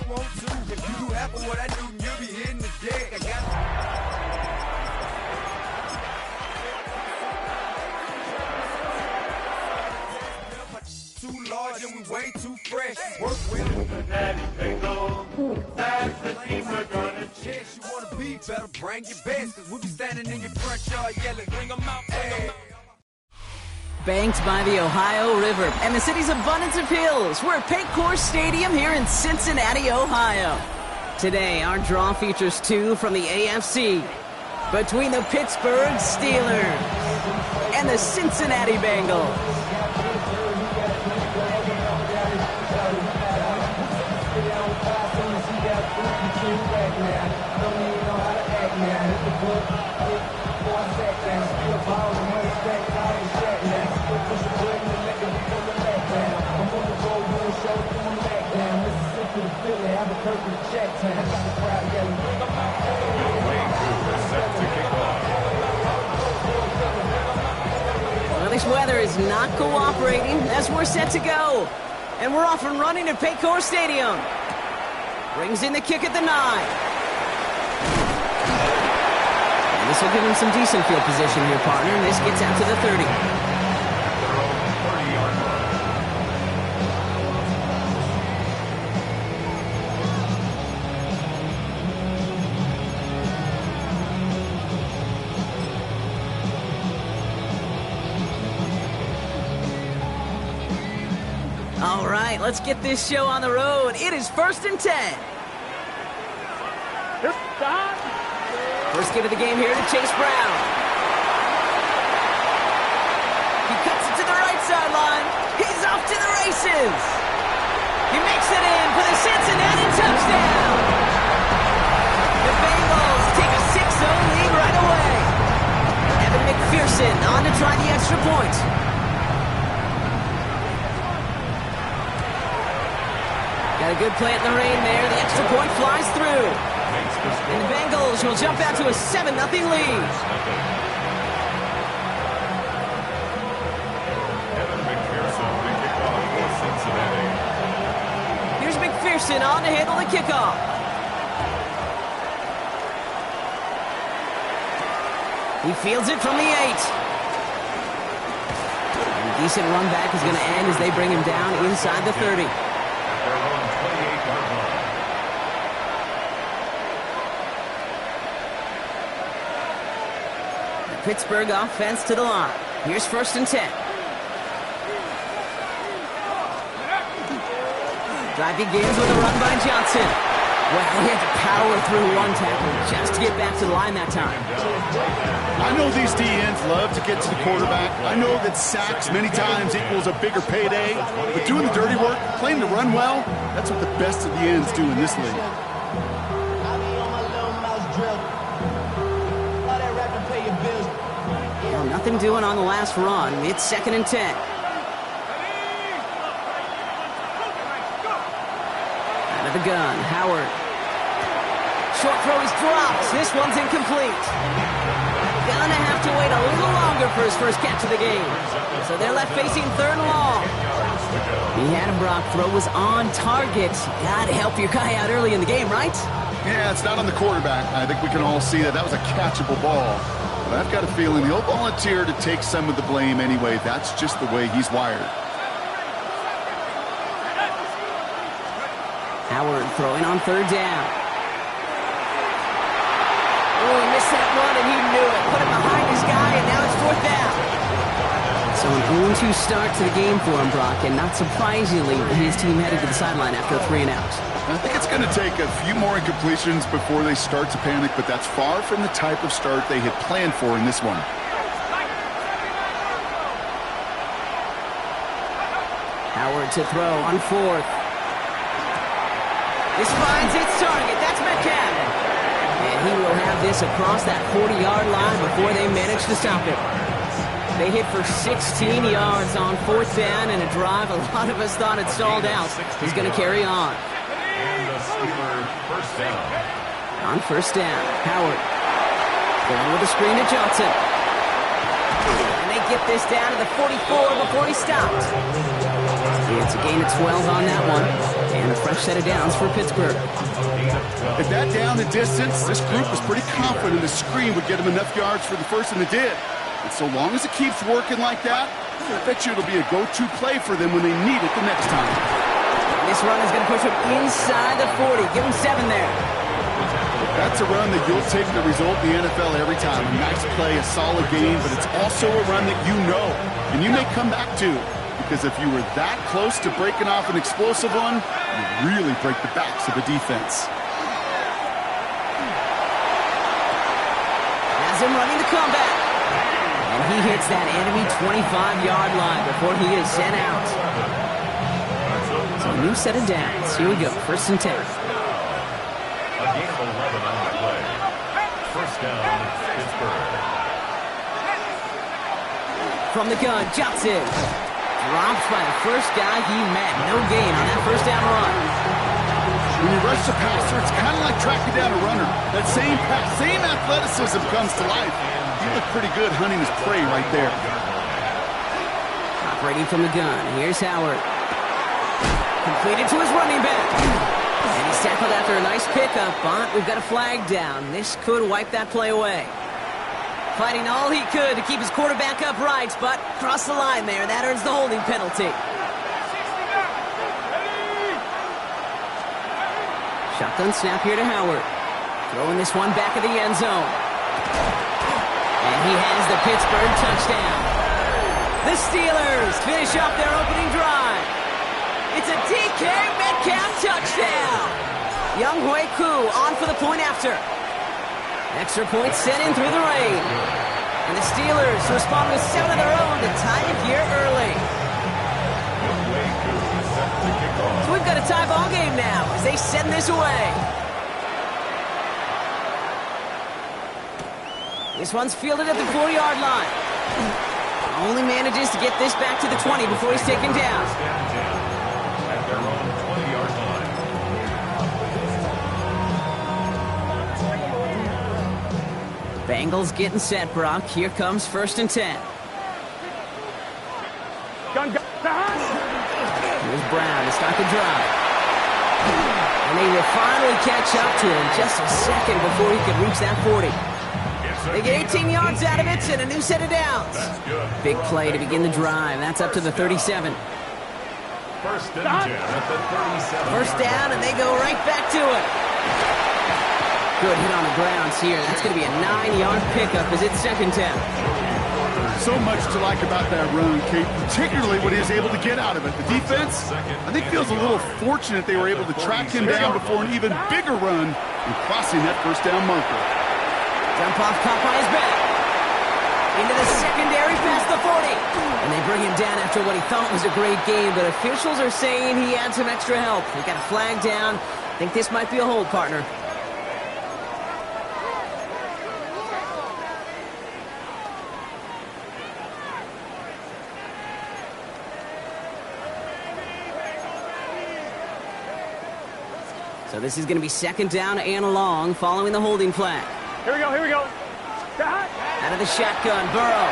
want to. If you do half of what I do, you'll be hitting the deck. I got too large and we way too fresh. Work with Cincinnati Bengals. That's the team we're gonna chase. You wanna be better, bring your best. Cause we'll be standing in your front yard yelling, bring them out, bring them out. Banked by the Ohio River and the city's abundance of hills, we're at Paycor Stadium here in Cincinnati, Ohio. Today, our draw features two from the AFC between the Pittsburgh Steelers and the Cincinnati Bengals. Well, this weather is not cooperating as we're set to go. And we're off and running at Paycor Stadium. Brings in the kick at the 9. And this will give him some decent field position here, partner. And this gets out to the 30. All right, let's get this show on the road. It is 1st and 10. First give of the game here to Chase Brown. He cuts it to the right sideline. He's off to the races. He makes it in for the Cincinnati touchdown. The Bengals take a 6-0 lead right away. Evan McPherson on to try the extra point. Got a good plant in the rain there. The extra point flies through. And the Bengals will jump out to a 7-0 lead. Evan McPherson, the kickoff for Cincinnati. Here's McPherson on to handle the kickoff. He fields it from the 8. And a decent run back is going to end as they bring him down inside the 30. Pittsburgh offense to the line. Here's 1st and 10. Drive begins with a run by Johnson. Well, he had to power through one tackle just to get back to the line that time. I know these DNs love to get to the quarterback. I know that sacks many times equals a bigger payday. But doing the dirty work, playing to run well, that's what the best of the ends do in this league. Nothing doing on the last run. It's 2nd and 10. Out of the gun, Howard. Short throw is dropped. This one's incomplete. Gonna have to wait a little longer for his first catch of the game. So they're left facing 3rd and long. He had him, Brock. Throw was on target. Gotta help your guy out early in the game, right? Yeah, it's not on the quarterback. I think we can all see that was a catchable ball. But I've got a feeling he'll volunteer to take some of the blame anyway. That's just the way he's wired. Howard throwing on 3rd down. Oh, he missed that run, and he knew it. Put it behind his guy, and now it's 4th down. So an 0-2 start to the game for him, Brock, and not surprisingly, his team headed to the sideline after a 3-and-out. I think it's going to take a few more incompletions before they start to panic, but that's far from the type of start they had planned for in this one. Howard to throw on 4th. This finds its target. That's Metcalf. And he will have this across that 40-yard line before they manage to stop it. They hit for 16 yards on 4th down and a drive a lot of us thought had stalled out. He's going to carry on. And the Steelers 1st down. On 1st down, Howard going with a screen to Johnson. And they get this down to the 44 before he stopped. It's a gain of 12 on that one, and a fresh set of downs for Pittsburgh. If that down the distance, this group was pretty confident the screen would get them enough yards for the first, and it did. And so long as it keeps working like that, I bet you it'll be a go-to play for them when they need it the next time. This run is going to push him inside the 40. Give him 7 there. That's a run that you'll take the result in the NFL every time. A nice play, a solid game, but it's also a run that you know, and you may come back to. Because if you were that close to breaking off an explosive one, you really break the backs of the defense. Has him running the comeback. And he hits that enemy 25-yard line before he is sent out. So a new set of downs. Here we go, 1st and 10. A gain of 11 on the play. First down, Pittsburgh. From the gun, Johnson. Dropped by the first guy he met. No gain on that first down run. When you rush the passer, it's kind of like tracking down a runner. That same pass, same athleticism comes to life. He looked pretty good hunting his prey right there. Operating from the gun. Here's Howard. Completed to his running back. And he's tackled after a nice pickup, but we've got a flag down. This could wipe that play away. Fighting all he could to keep his quarterback upright, but crossed the line there. That earns the holding penalty. Shotgun snap here to Howard. Throwing this one back of the end zone. And he has the Pittsburgh touchdown. The Steelers finish off their opening drive. It's a DK Metcalf touchdown. Young Hui Koo on for the point after. Extra point sent in through the rain. And the Steelers respond with 7 of their own to tie it here early. So we've got a tie ball game now as they send this away. This one's fielded at the 4-yard line. Only manages to get this back to the 20 before he's taken down. At their own 20-yard line. Bengals getting set, Brock. Here comes 1st and 10. Here's Brown to start the drive. And they will finally catch up to him just a second before he could reach that 40. They get 18 yards out of it and a new set of downs. Big play to begin the drive. That's up to the 37. First and 10 at the 37. First down, and they go right back to it. Good hit on the grounds here. That's going to be a 9-yard pickup as it's 2nd down. So much to like about that run, Kate, particularly what he was able to get out of it. The defense, I think, feels a little fortunate they were able to track him down before an even bigger run and crossing that first down marker. Jump off caught by his back. Into the secondary past the 40. And they bring him down after what he thought was a great game, but officials are saying he had some extra help. They got a flag down. I think this might be a hold, partner. So this is going to be 2nd down and long following the holding flag. Here we go, here we go. Out of the shotgun, Burrow.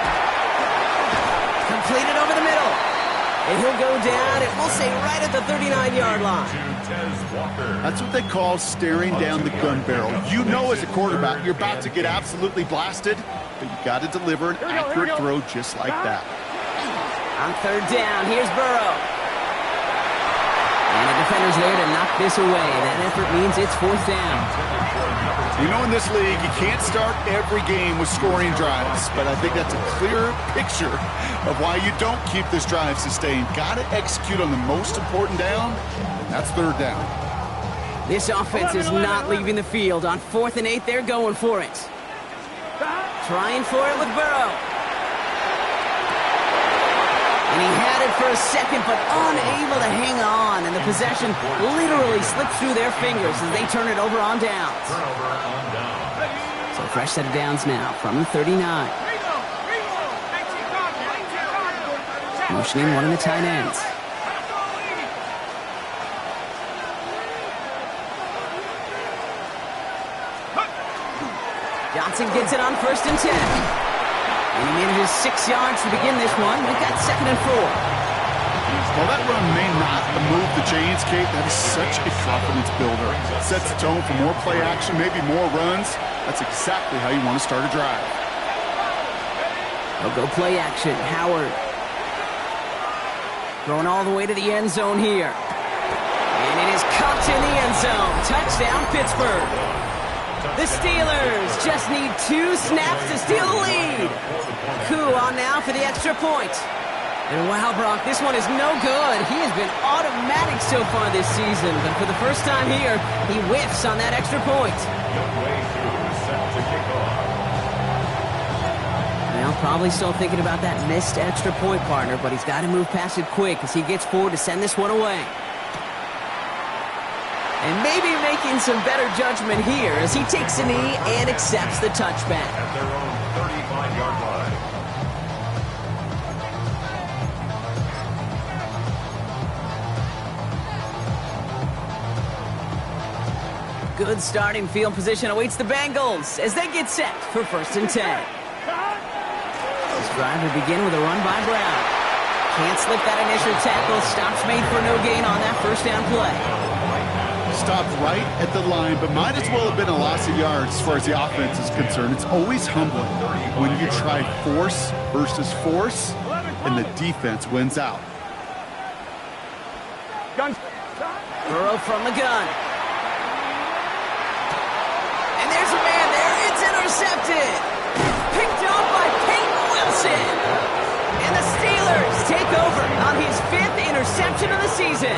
Completed over the middle. And he'll go down, and we'll say right at the 39-yard line. That's what they call staring down the gun barrel. You know as a quarterback, you're about to get absolutely blasted, but you got to deliver an accurate throw just like that. On 3rd down, here's Burrow. And the defender's there to knock this away. That effort means it's 4th down. You know, in this league, you can't start every game with scoring drives, but I think that's a clear picture of why you don't keep this drive sustained. Got to execute on the most important down. That's 3rd down. This offense is not leaving the field. On 4th and 8, they're going for it. Trying for it with Burrow. And he had it for a second, but unable to hang on. And the possession literally slipped through their fingers as they turn it over on downs. So a fresh set of downs now from the 39. Motioning one of the tight ends. Johnson gets it on 1st and 10. And he manages 6 yards to begin this one. We've got 2nd and 4. While that run may not move the chains, Kate, that is such a confidence builder. Sets the tone for more play action, maybe more runs. That's exactly how you want to start a drive. They'll go play action. Howard. Throwing all the way to the end zone here. And it is caught in the end zone. Touchdown, Pittsburgh. The Steelers just need 2 snaps to steal the lead. Koo on now for the extra point. And wow, Brock, this one is no good. He has been automatic so far this season, but for the first time here, he whiffs on that extra point. Well, probably still thinking about that missed extra point, partner, but he's got to move past it quick as he gets forward to send this one away. And maybe making some better judgment here as he takes a knee and accepts the touchback. At their own 35-yard line. Good starting field position awaits the Bengals as they get set for 1st and 10. This drive will begin with a run by Brown. Can't slip that initial tackle. Stops made for no gain on that first down play. Stopped right at the line, but might as well have been a loss of yards as far as the offense is concerned. It's always humbling when you try force versus force, and the defense wins out. Burrow from the gun. And there's a man there. It's intercepted. Picked off by Peyton Wilson. And the Steelers take over on his 5th interception of the season.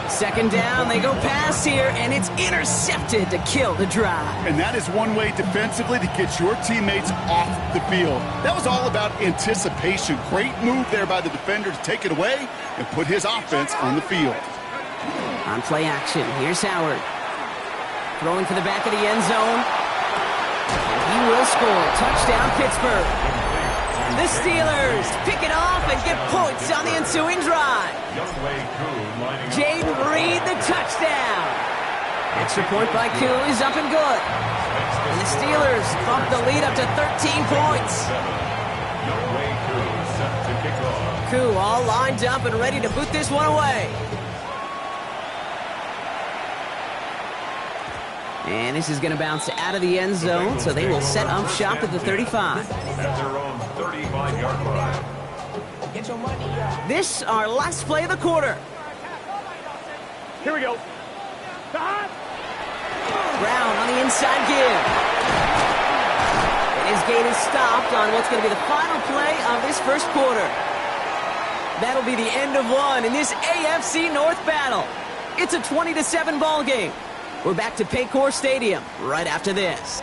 2nd down, they go pass here, and it's intercepted to kill the drive. And that is one way defensively to get your teammates off the field. That was all about anticipation. Great move there by the defender to take it away and put his offense on the field. On play action, here's Howard. Throwing for the back of the end zone. And he will score. Touchdown, Pittsburgh. The Steelers pick it off and get points on the ensuing drive. Jaden Reed, the touchdown. Extra point by Koo is up and good. And the Steelers bump the lead up to 13 points. Koo all lined up and ready to boot this one away. And this is going to bounce out of the end zone, so they will set up shop at the 35. At their own 35-yard line. This, our last play of the quarter. Here we go. Brown on the inside give. And his gate is stopped on what's going to be the final play of this first quarter. That'll be the end of one in this AFC North battle. It's a 20-7 ball game. We're back to Paycor Stadium right after this.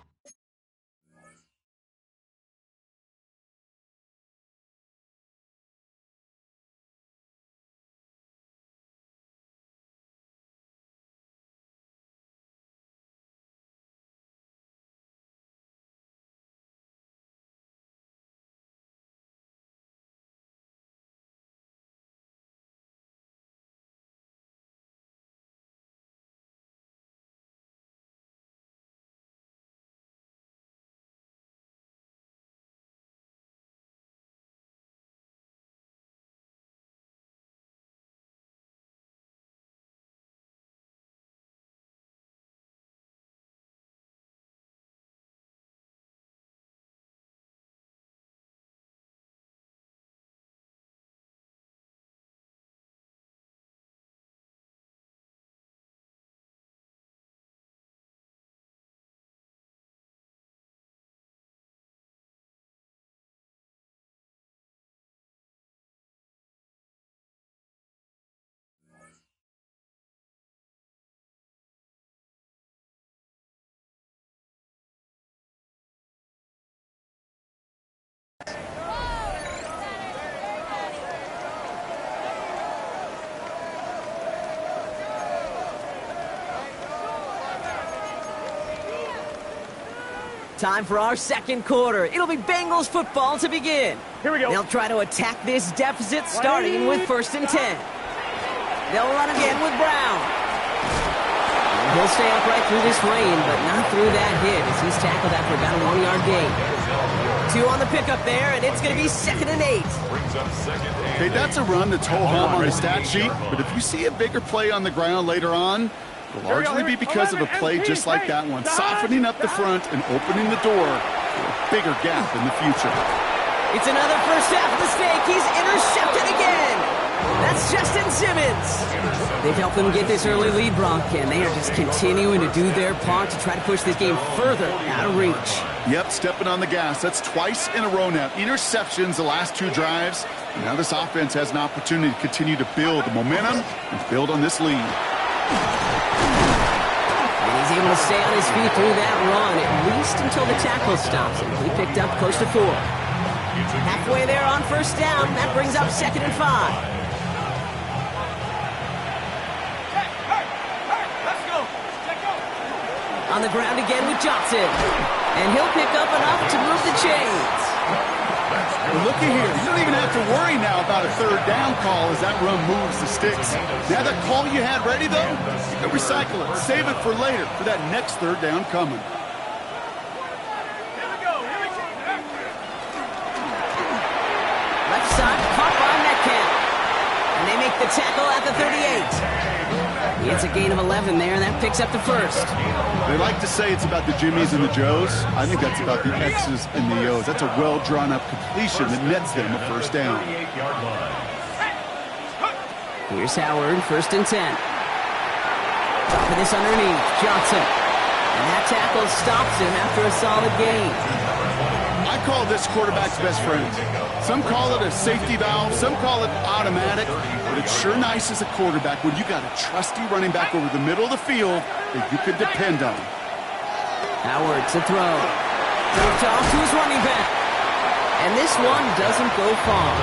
Time for our second quarter. It'll be Bengals football to begin. Here we go. They'll try to attack this deficit starting with 1st and 10. They'll run again with Brown. And he'll stay upright through this rain, but not through that hit as he's tackled after about a 1-yard gain. 2 on the pickup there, and it's going to be 2nd and 8. Okay, that's a run that's ho-hum on the stat sheet, but if you see a bigger play on the ground later on, it'll largely be because of a play just like that one, softening up the front and opening the door for a bigger gap in the future. It's another first half mistake. He's intercepted again. That's Justin Simmons. They've helped them get this early lead, Bronk, and they are just continuing to do their part to try to push this game further out of reach. Yep, stepping on the gas. That's twice in a row now. Interceptions the last 2 drives. And now this offense has an opportunity to continue to build the momentum and build on this lead. And he's able to stay on his feet through that run, at least until the tackle stops him. He picked up close to 4. Halfway there on first down. That brings up 2nd and 5. On the ground again with Johnson. And he'll pick up enough to move the chains. Well, looky here. You don't even have to worry now about a 3rd down call as that run moves the sticks. Now that call you had ready, though, you can recycle it. Save it for later for that next 3rd down coming. Left side, caught by Metcalf. And they make the tackle at the 38. It's a gain of 11 there, and that picks up the 1st. They like to say it's about the Jimmies and the Joes. I think that's about the X's and the O's. That's a well-drawn-up completion that nets them a 1st down. Here's Howard, 1st and 10. Dropping this underneath, Johnson. And that tackle stops him after a solid gain. I call this quarterback's best friend. Some call it a safety valve, some call it automatic, but it's sure nice as a quarterback when you got a trusty running back over the middle of the field that you could depend on. Howard to throw. Dropped off to his running back. And this one doesn't go far.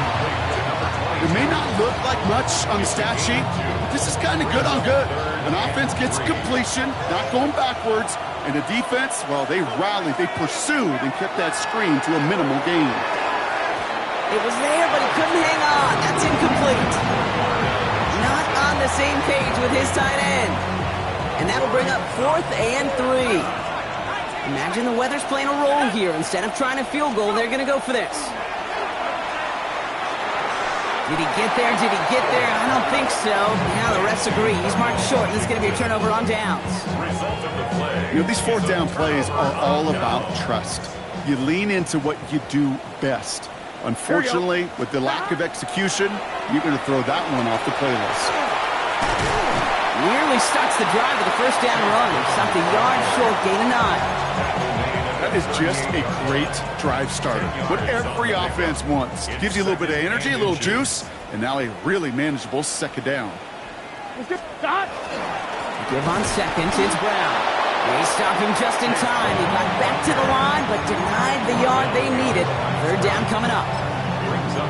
It may not look like much on the stat sheet, but this is kind of good on good. An offense gets completion, not going backwards, and the defense, well, they rallied, they pursued, and kept that screen to a minimal gain. It was there, but he couldn't hang on. That's incomplete. Not on the same page with his tight end. And that'll bring up 4th and 3. Imagine the weather's playing a role here. Instead of trying a field goal, they're going to go for this. Did he get there? Did he get there? I don't think so. Now the refs agree. He's marked short, and this is going to be a turnover on downs. You know, these 4th down plays are all about trust. You lean into what you do best. Unfortunately, with the lack of execution, you're going to throw that one off the playlist. Nearly starts the drive with a 1st down run. Stopped a yard short, gain of 9. That is just a great drive starter. What every offense wants. Gives you a little bit of energy, a little juice, and now a really manageable 2nd down. Give on 2nd, it's Brown. They stop him just in time. He got back to the line, but denied the yard they needed. 3rd down coming up.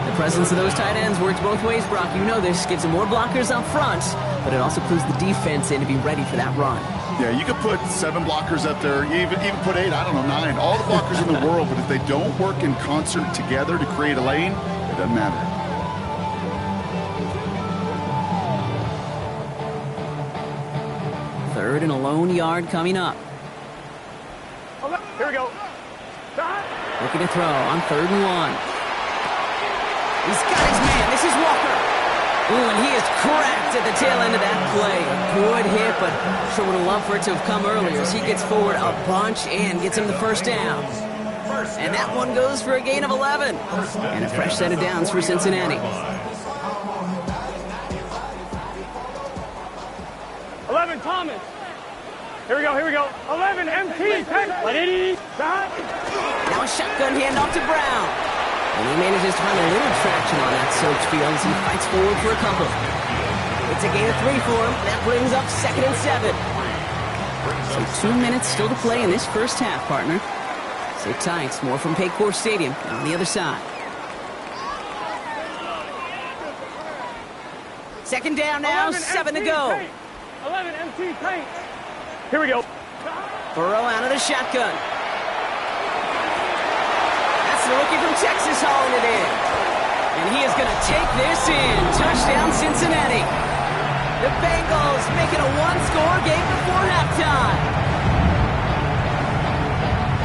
The presence of those tight ends works both ways, Brock. You know this. Gives them more blockers up front, but it also clues the defense in to be ready for that run. Yeah, you could put 7 blockers up there, even put 8, I don't know, 9. All the blockers in the world, but if they don't work in concert together to create a lane, it doesn't matter. Third and a lone yard coming up. Here we go. Looking to throw on 3rd and 1. He's got his man. This is Walker. Ooh, and he is cracked at the tail end of that play. Good hit, but sure would have loved for it to have come earlier as he gets forward a bunch and gets him the 1st down. And that one goes for a gain of 11. And a fresh set of downs for Cincinnati. 11, Thomas. Here we go. 11, MT. Now a shotgun handoff to Brown. And he manages to find a little traction on that search field as he fights forward for a couple. It's a gain of 3 for him. That brings up 2nd and 7. So 2 minutes still to play in this first half, partner. Sit tight. More from Paycor Stadium on the other side. 2nd down now, 7 to go. 11 MT paint. Here we go. Burrow out of the shotgun. The rookie from Texas hauling it in. And he is going to take this in. Touchdown, Cincinnati. The Bengals make it a 1-score game before halftime.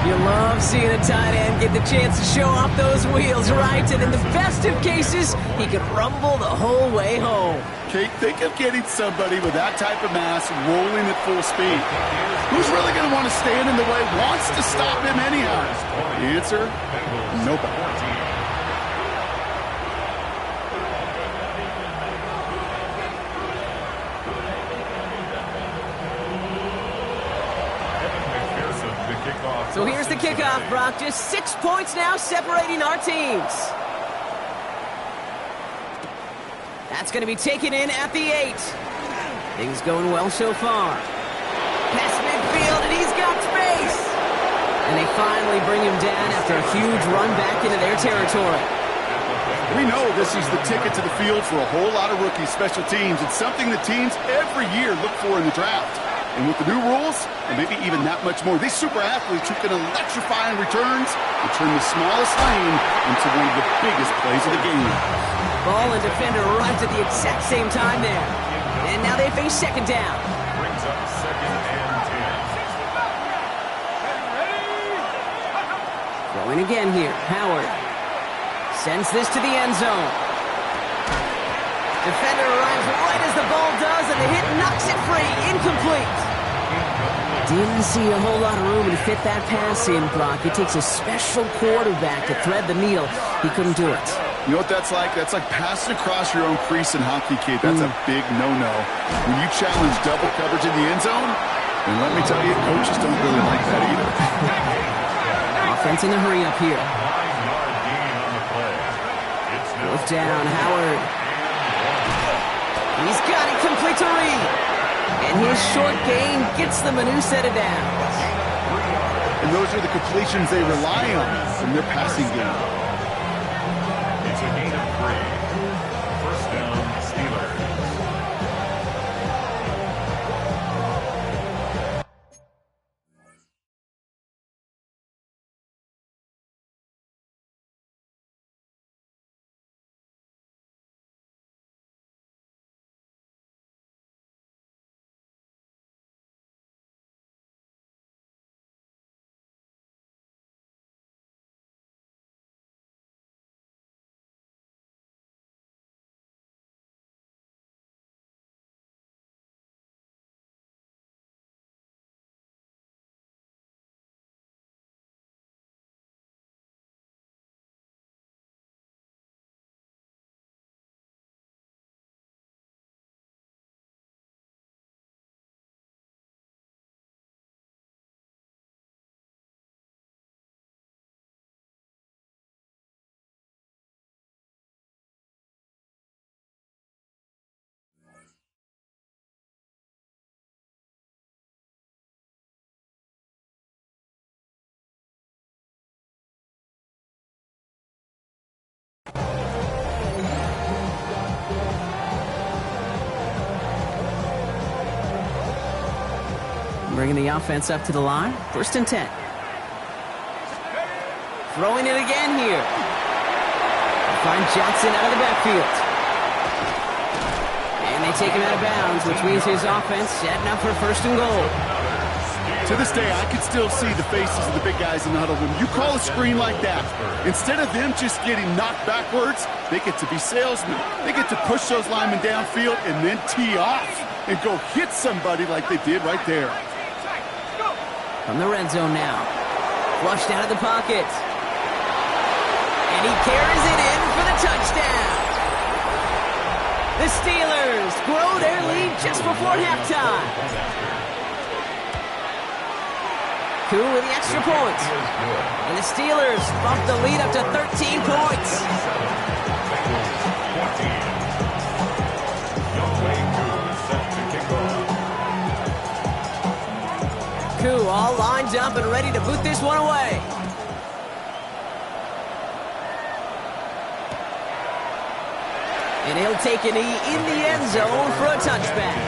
You love love seeing a tight end get the chance to show off those wheels, right? And in the best of cases, he could rumble the whole way home. Kate, think of getting somebody with that type of mass rolling at full speed. Who's really going to want to stand in the way, wants to stop him anyhow? The answer, nobody. So here's the kickoff, Brock. Just 6 points now separating our teams. That's going to be taken in at the 8. Things going well so far. Pass midfield, and he's got space. And they finally bring him down after a huge run back into their territory. We know this is the ticket to the field for a whole lot of rookie special teams. It's something that teams every year look for in the draft. And with the new rules, and maybe even that much more, these super athletes who can electrify in returns and turn the smallest lane into one of the biggest plays of the game. Ball and defender arrived at the exact same time there. And now they face second down. Brings up 2nd and 10. Throwing again here. Howard sends this to the end zone. Defender arrives right as the ball does, and the hit knocks it free. Incomplete. Didn't see a whole lot of room to fit that pass in, Brock. It takes a special quarterback to thread the needle. He couldn't do it. You know what that's like? That's like passing across your own crease in hockey, kid. That's a big no-no. When you challenge double coverage in the end zone, and let me tell you, coaches don't really like that either. Offense in a hurry up here. 9-yard gain on the play. It's now Fourth down, Howard. He's got it complete to Reed. And his short gain gets them a new set of downs. And those are the completions they rely on in their passing game. It's a gain of 3. First down, Steelers. Bringing the offense up to the line. 1st and 10. Throwing it again here. Find Johnson out of the backfield. And they take him out of bounds, which means his offense setting up for 1st and goal. To this day, I can still see the faces of the big guys in the huddle. When you call a screen like that, instead of them just getting knocked backwards, they get to be salesmen. They get to push those linemen downfield and then tee off and go hit somebody like they did right there. From the red zone now. Flushed out of the pocket. And he carries it in for the touchdown. The Steelers grow their lead just before halftime. Koo with the extra point. And the Steelers bump the lead up to 13 points. Koo all lined up and ready to boot this one away. And he'll take a knee in the end zone for a touchback.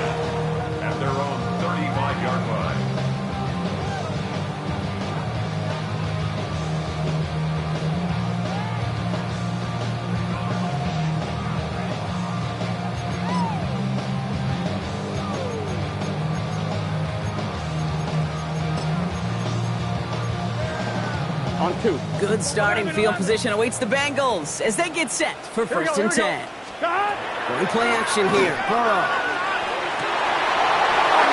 At their own 35-yard line. On 2. Good starting field position awaits the Bengals as they get set for first and 10. Going play action here. Burrow.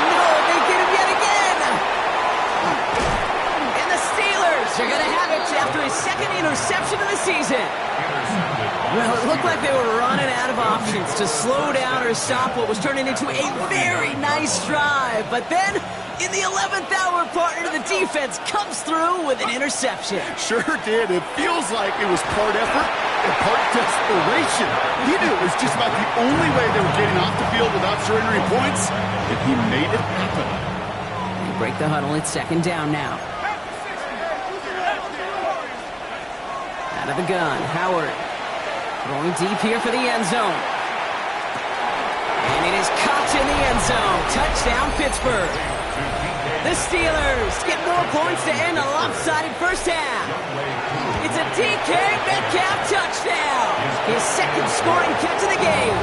No, they get him yet again. And the Steelers are going to have it after his second interception of the season. Well, it looked like they were running out of options to slow down or stop what was turning into a very nice drive. But then, in the 11th hour, partner to the defense comes through with an interception. Sure did. It feels like it was part effort and part desperation. He knew it was just about the only way they were getting off the field without surrendering points, and he made it happen. They break the huddle. It's second down now. Out of the gun, Howard. Throwing deep here for the end zone. And it is caught in the end zone. Touchdown, Pittsburgh. The Steelers get more points to end a lopsided first half. It's a DK Metcalf touchdown. His second scoring catch of the game.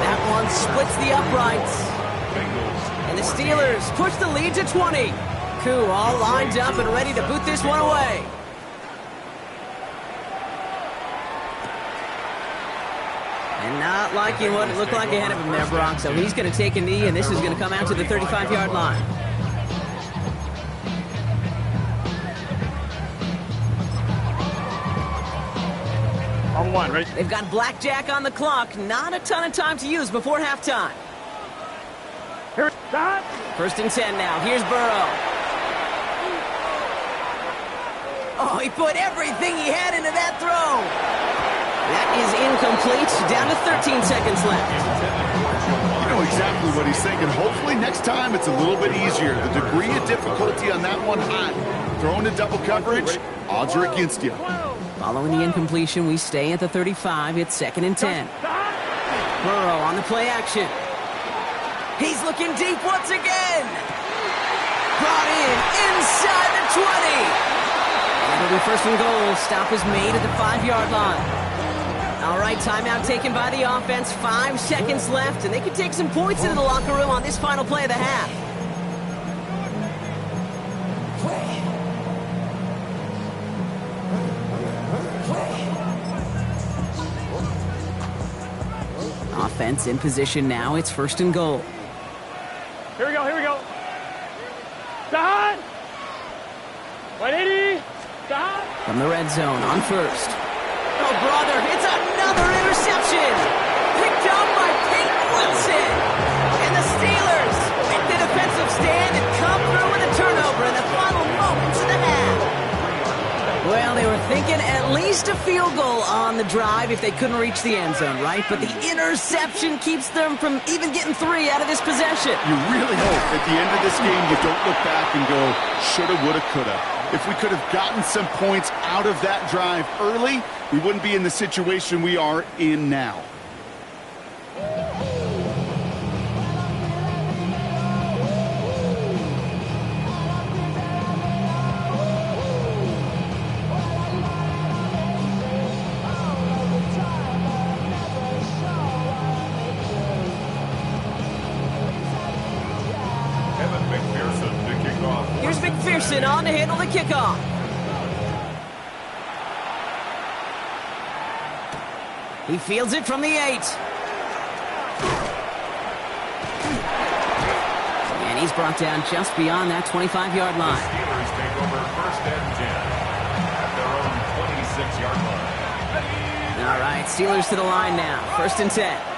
That one splits the uprights. And the Steelers push the lead to 20. Koo all lined up and ready to boot this one away. And not liking what it looked like ahead of him there, Brock. So he's going to take a knee, and this is going to come out to the 35-yard line. On 1, right? They've got blackjack on the clock. Not a ton of time to use before halftime. Here, stop. First and 10 now. Here's Burrow. Oh, he put everything he had into that throw. That is incomplete. Down to 13 seconds left. You know exactly what he's thinking. Hopefully next time it's a little bit easier. The degree of difficulty on that one high. Throwing in double coverage, odds are against you. Following the incompletion, we stay at the 35. It's second and 10. Burrow on the play action. He's looking deep once again. Brought in inside the 20. And it'll be first and goal. Stop is made at the 5-yard line. All right, timeout taken by the offense. 5 seconds left, and they can take some points into the locker room on this final play of the half. Offense in position now. It's first and goal. Here we go, here we go. Stop. 180. Stop. From the red zone on first. Oh, brother, it's another interception. Picked up by Peyton Wilson. And the Steelers make the defensive stand and come through with a turnover in the final moments of the half. Well, they were thinking at least a field goal on the drive if they couldn't reach the end zone, right? But the interception keeps them from even getting 3 out of this possession. You really hope at the end of this game you don't look back and go, shoulda, woulda, coulda. If we could have gotten some points out of that drive early, we wouldn't be in the situation we are in now. Here's McPherson on to handle the kickoff. He fields it from the 8. And he's brought down just beyond that 25-yard line. Steelers take over first and 10 at their own 26-yard line. All right, Steelers to the line now. First and 10.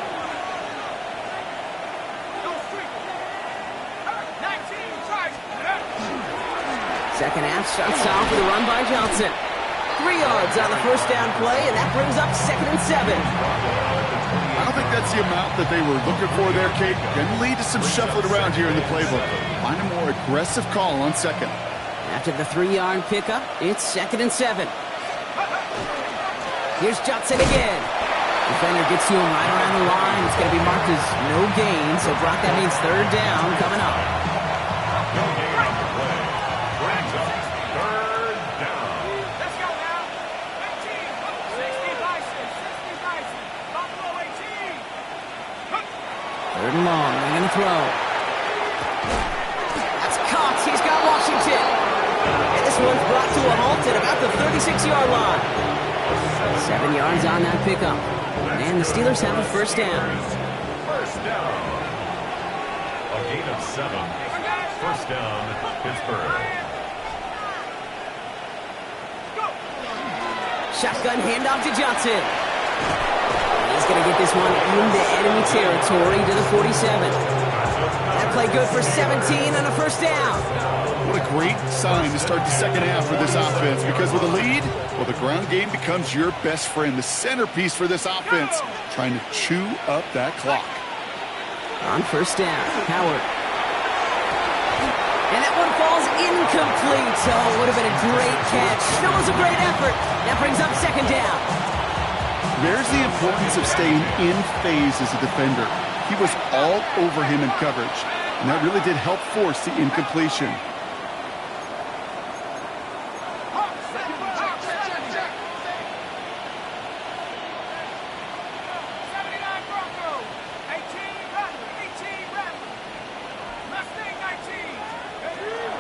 Second half starts off with a run by Johnson. 3 yards on the first down play, and that brings up second and 7. I don't think that's the amount that they were looking for there, Kate. Can lead to some shuffling around here in the playbook. Find a more aggressive call on second. After the 3-yard pickup, it's second and 7. Here's Johnson again. Defender gets to him right around the line. It's going to be marked as no gain, so Brock, that means third down coming up. No gain on the play. Brings up third down. Let's go now. 18. 60 Bison. 60 Bison. Buffalo 18. Third and long. They're going to throw. That's caught. He's got Washington. And this one's brought to a halt at about the 36-yard line. 7 yards on that pickup. And the Steelers have a first down. First down. A gain of 7. First down, Pittsburgh. Shotgun handoff to Johnson. He's going to get this one into enemy territory to the 47. That play good for 17 and a first down. What a great sign to start the second half for this offense, because with a lead, well, the ground game becomes your best friend, the centerpiece for this offense, trying to chew up that clock. On first down, Howard. And that one falls incomplete. Oh, it would have been a great catch. That was a great effort. That brings up second down. There's the importance of staying in phase as a defender. He was all over him in coverage, and that really did help force the incompletion.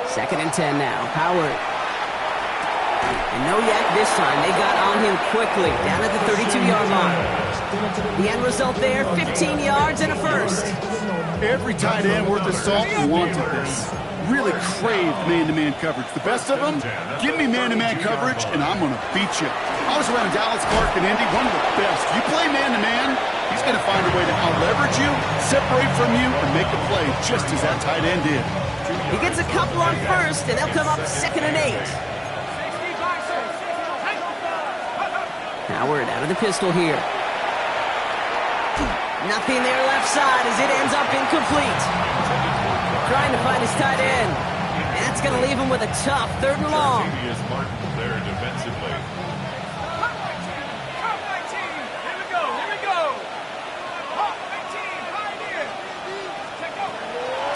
Second and 10 now. Howard. And no yak this time. They got on him quickly, down at the 32-yard line. The end result there, 15 yards and a first. Every tight end worth his salt wanted this. Really craved man-to-man coverage. The best of them, give me man-to-man coverage, and I'm going to beat you. I was around Dallas, Clark, and Indy, one of the best. You play man-to-man, he's going to find a way to out-leverage you, separate from you, and make a play just as that tight end did. He gets a couple on first, and they'll come up second and 8. Howard out of the pistol here. Nothing there left side as it ends up incomplete. Trying to find his tight end. And that's going to leave him with a tough third and long. Is Martin there defensively.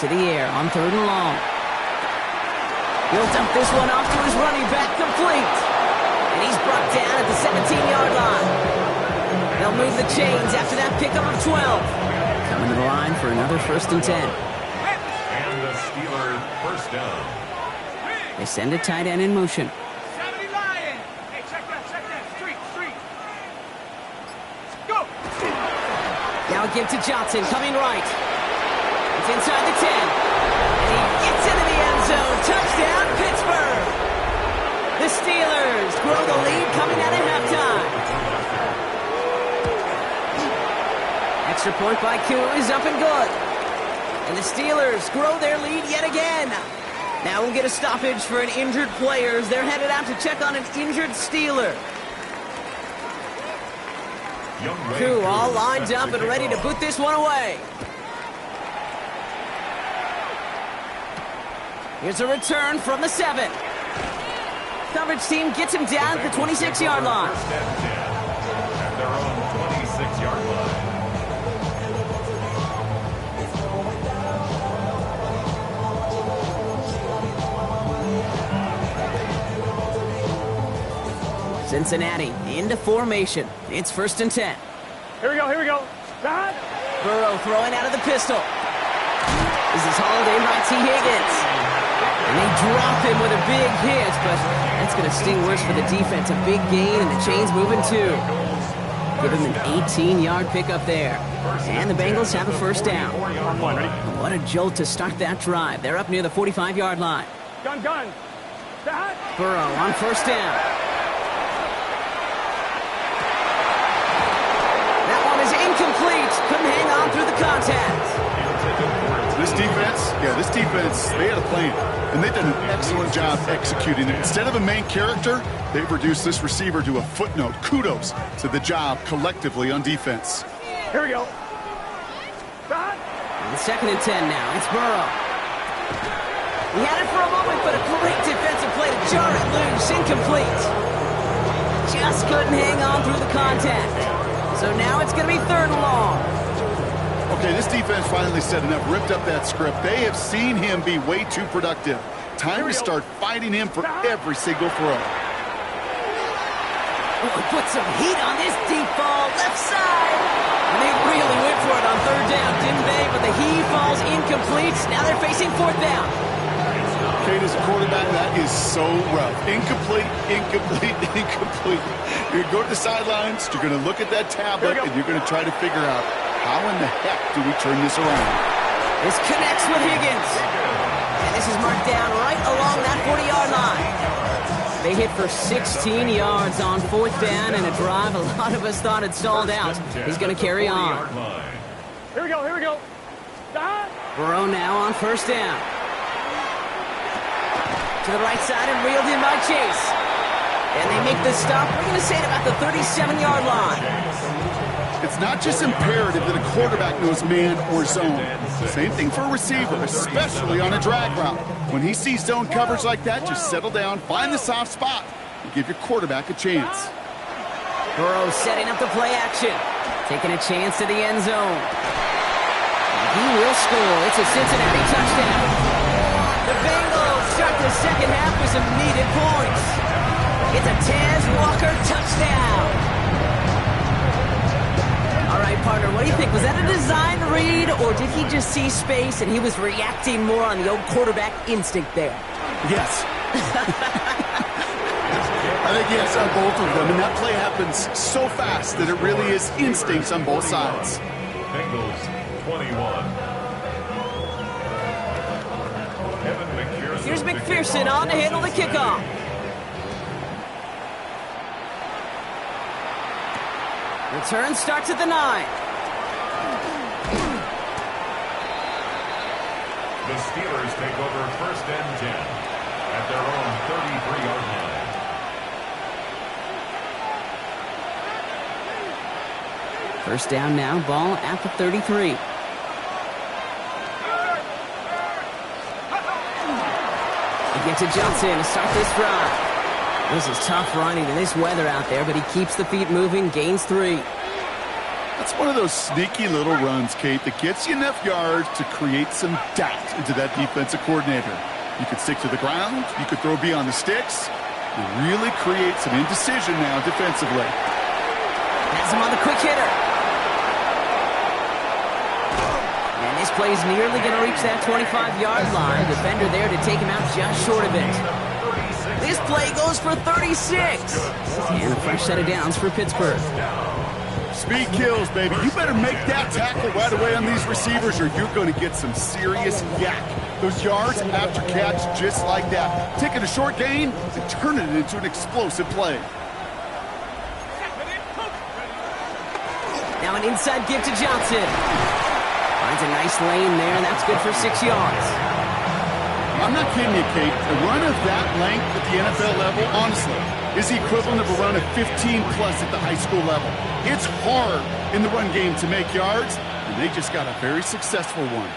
To the air on third and long. He'll dump this one off to his running back, complete. And he's brought down at the 17-yard line. They'll move the chains after that pickup of 12. Coming to the line for another first and 10. And the Steelers first down. They send a tight end in motion. Hey, check that. Street. Go! Now give to Johnson, coming right. It's inside the 10. And he gets into the end zone. Touchdown, Pittsburgh. The Steelers grow the lead coming out of halftime. Extra point by Q is up and good. And the Steelers grow their lead yet again. Now we'll get a stoppage for an injured player as they're headed out to check on an injured Steeler. Q all lined up and ready to boot this one away. Here's a return from the 7. Coverage team gets him down at the 26-yard line. First and 10 at their own 26-yard line. Cincinnati into formation. It's first and 10. Here we go. Dad! Burrow throwing out of the pistol. This is hauled in by T. Higgins. And they drop him with a big hit, but that's going to sting worse for the defense. A big gain, and the chain's moving too. Give him an 18-yard pickup there. And the Bengals have a first down. What a jolt to start that drive. They're up near the 45-yard line. Gun. Dad! Burrow on first down. That one is incomplete. Couldn't hang on through the contact. This defense, they had a plan, and they've done an excellent job executing it. Instead of a main character, they've reduced this receiver to a footnote. Kudos to the job collectively on defense. Here we go. Dad! And second and 10 now. It's Burrow. He had it for a moment, but a great defensive play to jar it loose. Incomplete. Just couldn't hang on through the contact. So now it's going to be third and long. Okay, this defense finally said enough, ripped up that script. They have seen him be way too productive. Time to start fighting him for every single throw. Put some heat on this deep ball, left side. And they really went for it on third down, didn't they? But the heave falls incomplete. Now they're facing fourth down. Kate, as a quarterback, that is so rough. Incomplete, incomplete, incomplete. You're going to go to the sidelines, you're going to look at that tablet, and you're going to try to figure out how in the heck do we turn this around. This connects with Higgins. And this is marked down right along that 40-yard line. They hit for 16 yards on 4th down and a drive a lot of us thought had stalled out. He's going to carry on. Here we go, here we go. Burrow now on 1st down. To the right side and reeled in by Chase. And they make the stop. We're going to say it about the 37-yard line. It's not just imperative that a quarterback knows man or zone. Same thing for a receiver, especially on a drag route. When he sees zone coverage like that, just settle down, find the soft spot, and give your quarterback a chance. Burrow setting up the play action. Taking a chance to the end zone. He will score. It's a Cincinnati touchdown. The Bengals start the second half with some needed points. It's a Taz Walker touchdown. All right, partner, what do you think? Was that a design read, or did he just see space and he was reacting more on the old quarterback instinct there? Yes. I think yes on both of them, and that play happens so fast that it really is instincts on both sides. Bengals 21. Here's McPherson on to handle the kickoff. Return starts at the 9. The Steelers take over 1st and 10 at their own 33-yard line. First down now, ball at the 33. They get to Johnson to start this drive. This is tough running in this weather out there, but he keeps the feet moving, gains 3. That's one of those sneaky little runs, Kate, that gets you enough yards to create some doubt into that defensive coordinator. You could stick to the ground, you could throw beyond the sticks. You really create some indecision now defensively. Has him on the quick hitter. And this play's nearly going to reach that 25-yard line. Defender there to take him out just short of it. This play goes for 36. And a fresh set of downs for Pittsburgh. Speed kills, baby. You better make that tackle right away on these receivers or you're going to get some serious yak. Those yards after catch just like that. Taking a short gain and turning it into an explosive play. Now an inside give to Johnson. Finds a nice lane there, and that's good for 6 yards. I'm not kidding you, Kate. A run of that length at the NFL level, honestly, is the equivalent of a run of 15-plus at the high school level. It's hard in the run game to make yards, and they just got a very successful one.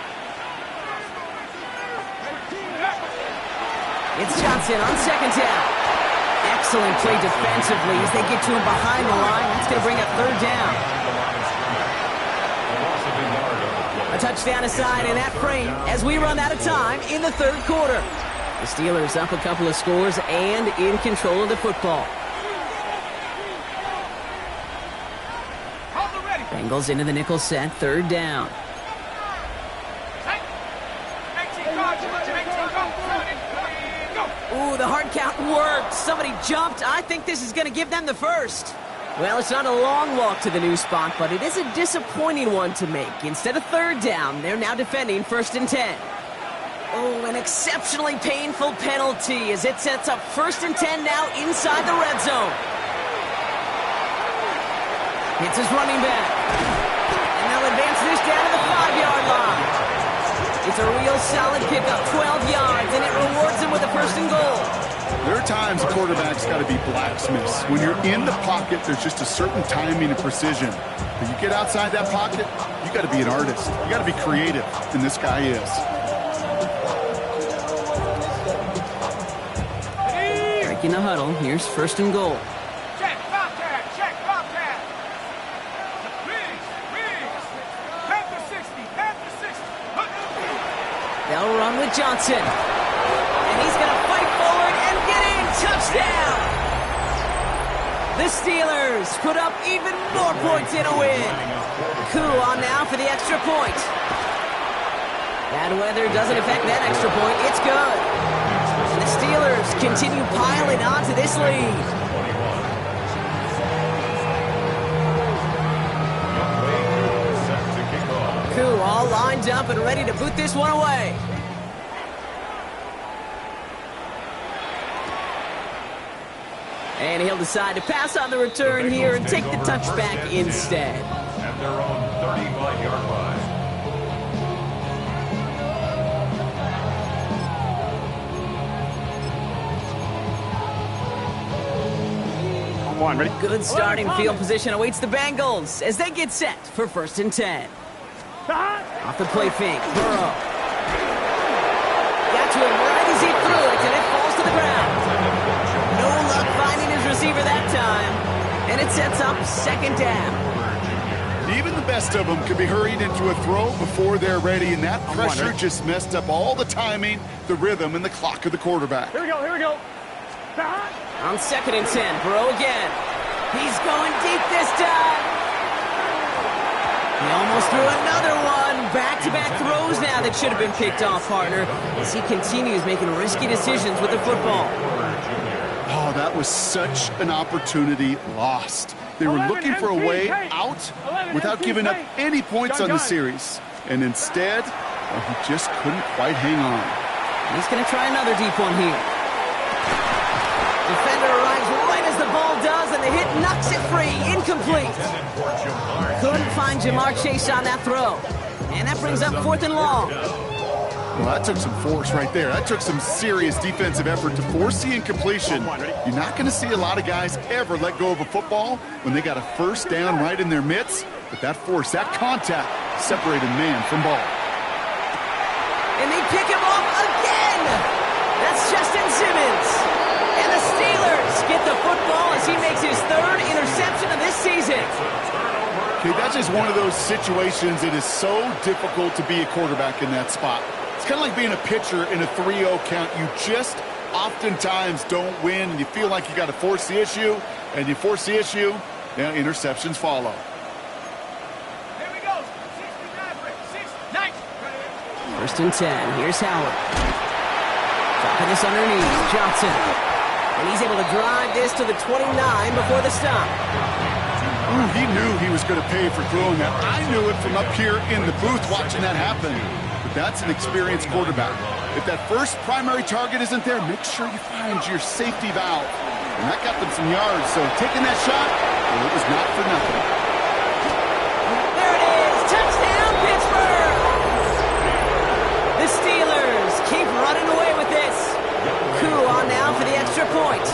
It's Johnson on 2nd down. Excellent play defensively as they get to him behind the line. That's going to bring up 3rd down. A touchdown aside in that frame as we run out of time in the 3rd quarter. The Steelers up a couple of scores and in control of the football. Bengals into the nickel set, 3rd down. Ooh, the hard count worked. Somebody jumped. I think this is going to give them the first. Well, it's not a long walk to the new spot, but it is a disappointing one to make. Instead of 3rd down, they're now defending 1st and 10. Oh, an exceptionally painful penalty as it sets up 1st and 10 now inside the red zone. It's his running back. And they'll advance this down to the 5-yard line. It's a real solid pickup, 12 yards, and it rewards him with a 1st and goal. There are times a quarterback's got to be blacksmiths. When you're in the pocket, there's just a certain timing and precision. When you get outside that pocket, you got to be an artist. You got to be creative, and this guy is. Breaking the huddle, here's 1st and goal. Check, Bobcat. Wings. Panther 60. They'll run with Johnson. And he's going to fight forward and get in. Touchdown! The Steelers put up even more points in a win. Koo on now for the extra point. Bad weather doesn't affect that extra point. It's good. continue piling onto this lead. Set to kick off. Koo all lined up and ready to boot this one away. And he'll decide to pass on the return here and take the touchback instead. At their own 35-yard line. One, ready? Good starting field position awaits the Bengals as they get set for 1st and 10. Off the play fake, Burrow. Got to him right as he threw it, and it falls to the ground. No luck finding his receiver that time, and it sets up 2nd down. Even the best of them could be hurried into a throw before they're ready, and that pressure just messed up all the timing, the rhythm, and the clock of the quarterback. Here we go, here we go. On 2nd and 10, Burrow again. He's going deep this time. He almost threw another one. Back-to-back throws now that should have been picked off, partner, as he continues making risky decisions with the football. Oh, that was such an opportunity lost. They were looking for a way out without giving up any points on the series. And instead, he just couldn't quite hang on. He's going to try another deep one here. Defender arrives right as the ball does, and the hit knocks it free. Incomplete. Couldn't find Jamar Chase on that throw. And that brings up 4th and long. Well, that took some force right there. That took some serious defensive effort to force the incompletion. You're not going to see a lot of guys ever let go of a football when they got a 1st down right in their midst. But that force, that contact, separated man from ball. And they pick him off again. That's Justin Simmons. And the Steelers get the football as he makes his 3rd interception of this season. Okay, that's just one of those situations that is so difficult to be a quarterback in that spot. It's kind of like being a pitcher in a 3-0 count. You just oftentimes don't win, and you feel like you got to force the issue, and you force the issue, interceptions follow. Here we go. 69. 1st and 10. Here's Howard. Dropping this underneath. Johnson. And he's able to drive this to the 29 before the stop. Ooh, he knew he was going to pay for throwing that. I knew it from up here in the booth watching that happen. But that's an experienced quarterback. If that first primary target isn't there, make sure you find your safety valve. And that got them some yards, so taking that shot, well, it was not for nothing. There it is! Touchdown, Pittsburgh! The Steelers keep running away with this. Koo on now for the extra point.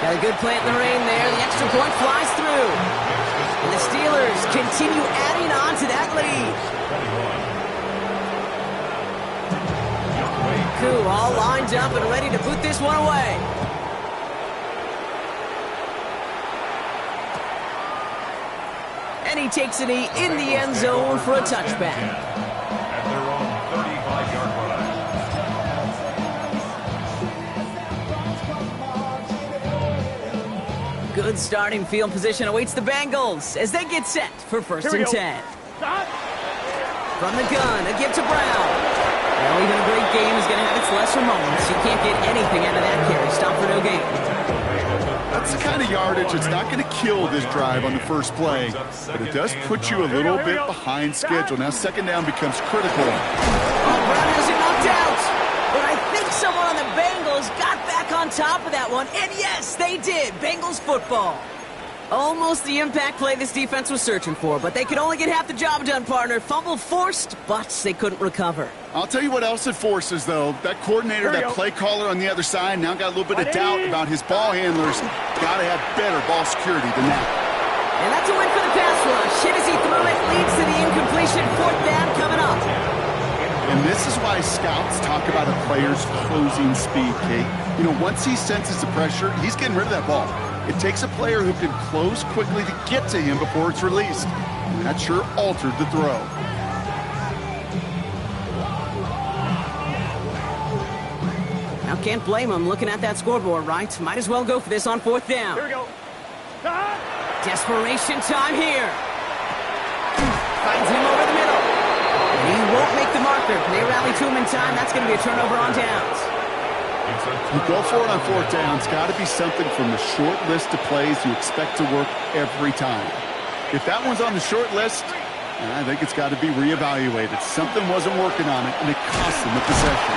Got a good plant in the rain there. The extra point flies through. And the Steelers continue adding on to that lead. Koo all lined up and ready to boot this one away. And he takes a knee in the end zone for a touchback. At their own 35-yard line. Good starting field position awaits the Bengals as they get set for 1st and 10. From the gun, a give to Brown. Well, even a great game is going to have its lesser moments. You can't get anything out of that carry. Stop for no gain. That's the kind of yardage that's not going to kill this drive on the first play, but it does put you a little bit behind schedule. Now 2nd down becomes critical. Oh, Brown has it knocked out. But I think someone on the Bengals got back on top of that one. And yes, they did. Bengals football. Almost the impact play this defense was searching for, but they could only get half the job done, partner. Fumble forced, but they couldn't recover. I'll tell you what else it forces, though. That coordinator, that play caller on the other side, now got a little bit of doubt about his ball handlers. Got to have better ball security than that. And that's a win for the pass rush. Hit as he threw it, leads to the incompletion. 4th down coming up. And this is why scouts talk about a player's closing speed, Kate. You know, once he senses the pressure, he's getting rid of that ball. It takes a player who can close quickly to get to him before it's released. And that sure altered the throw. Now can't blame him looking at that scoreboard, right? Might as well go for this on 4th down. Here we go. Desperation time here. Finds him over the middle. And he won't make the marker. They rally to him in time. That's going to be a turnover on downs. You go for it on fourth down. It's got to be something from the short list of plays you expect to work every time. If that one's on the short list, I think it's got to be reevaluated. Something wasn't working on it, and it cost them the possession.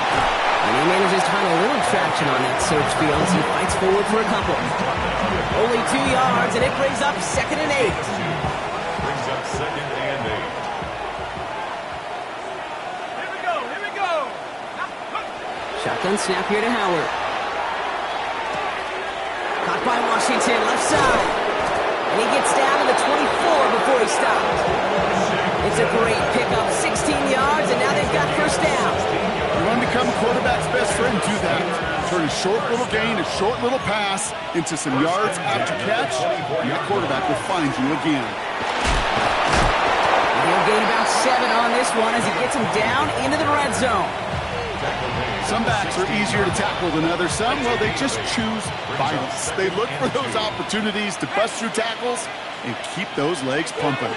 And he manages to find a little traction on that search field as he fights forward for a couple. Only 2 yards, and it brings up 2nd and 8. Brings up 2nd and 8. Here we go, here we go. Shotgun snap here to Howard. Caught by Washington, left side. And he gets down to the 24 before he stops. It's a great pickup, 16 yards, and now they've got first down. You want to become a quarterback's best friend, do that. Turn a short little gain, a short little pass into some yards after catch, and that quarterback will find you again. He'll gain about 7 on this one as he gets him down into the red zone. Some backs are easier to tackle than others. Some, well, they just choose violence. They look for those opportunities to bust through tackles and keep those legs pumping.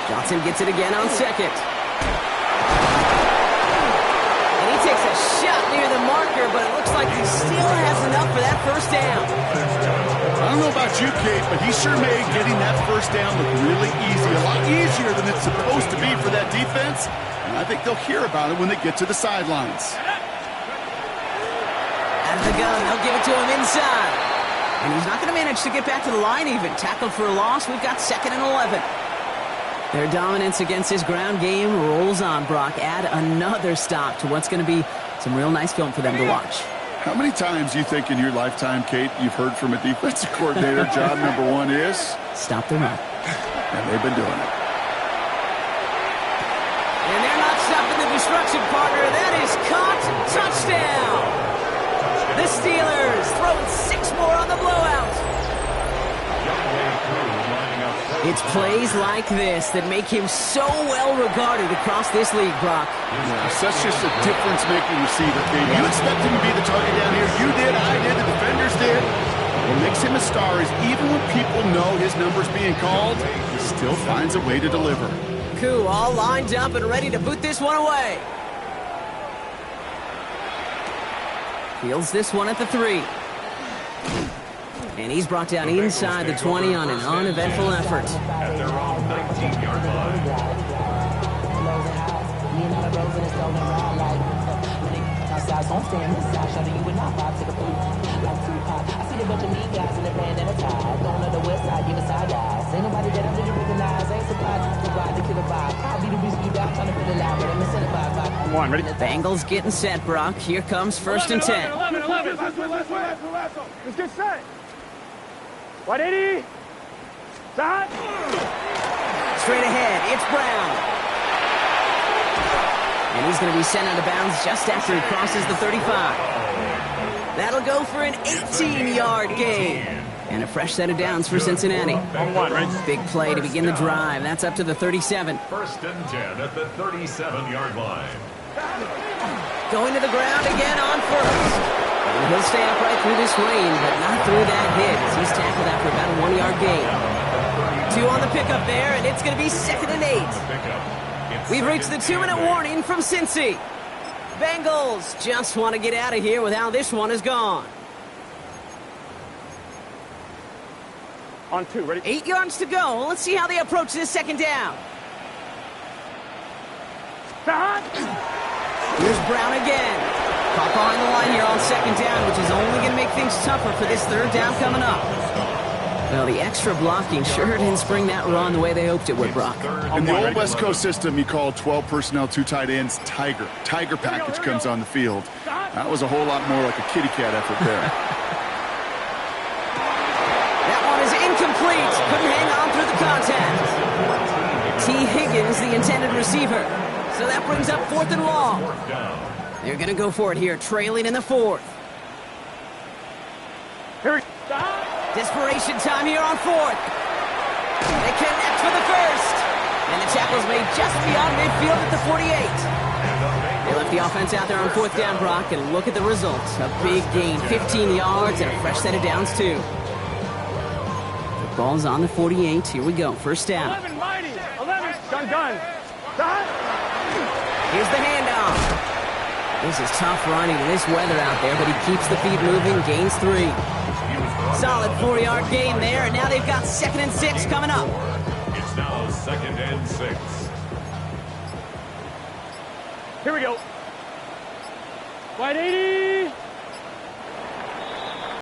Johnson gets it again on second. And he takes a shot near the marker, but it looks like he still has enough for that first down. I don't know about you, Kate, but he sure made getting that first down look really easy. A lot easier than it's supposed to be for that defense. And I think they'll hear about it when they get to the sidelines. Out of the gun, they'll give it to him inside. And he's not going to manage to get back to the line even. Tackled for a loss. We've got 2nd and 11. Their dominance against his ground game rolls on, Brock. Add another stop to what's going to be some real nice film for them to watch. How many times do you think in your lifetime, Kate, you've heard from a defensive coordinator, job number 1 is? Stop the run. And they've been doing it. And they're not stopping the destruction, partner. That is caught. Touchdown. The Steelers throwing 6 more on the blowout. It's plays like this that make him so well regarded across this league, Brock. Yeah, such just a difference-making receiver, Kate. You expect him to be the target down here. You did, I did, the defenders did. What makes him a star is even when people know his number's being called, he still finds a way to deliver. Koo all lined up and ready to boot this one away. Fields this one at the 3. And he's brought down inside the 20 on an uneventful effort. At their own 19-yard line. Come on, ready? Bengals getting set, Brock. Here comes 1st and 10. 11. Let's get set. 180. Side. Straight ahead, it's Brown. And he's going to be sent out of bounds just after he crosses the 35. That'll go for an 18-yard gain. And a fresh set of downs for Cincinnati. Big play to begin the drive. That's up to the 37. 1st and 10 at the 37-yard line. Going to the ground again on first. And he'll stay upright through this rain, but not through that hit as he's tackled after about a 1-yard gain. 2 on the pickup there, and it's going to be 2nd and 8. We've reached the 2-minute warning from Cincy. Bengals just want to get out of here with how this one is gone. On 2, ready? 8 yards to go. Let's see how they approach this 2nd down. Here's Brown again. Caught behind the line here on 2nd down, which is only going to make things tougher for this 3rd down coming up. Well, the extra blocking sure didn't spring that run the way they hoped it would, Brock. In the old West Coast system, you call 12 personnel, 2 tight ends, Tiger. Tiger package comes on the field. That was a whole lot more like a kitty cat effort there. That one is incomplete. Couldn't hang on through the contact. T. Higgins, the intended receiver. So that brings up 4th and long. They're going to go for it here, trailing in the 4th. Desperation time here on 4th. They connect for the 1st. And the tackle's made just beyond midfield at the 48. They left the offense out there on 4th down, Brock, and look at the results. A big gain, 15 yards, and a fresh set of downs, too. The Ball's on the 48. Here we go. First down. 11, mighty. 11. Gun. Here's the handoff. This is tough running in this weather out there, but he keeps the feet moving, gains 3. Solid 4-yard gain there, and now they've got 2nd and 6 coming up. It's now 2nd and 6. Here we go. Wide 80.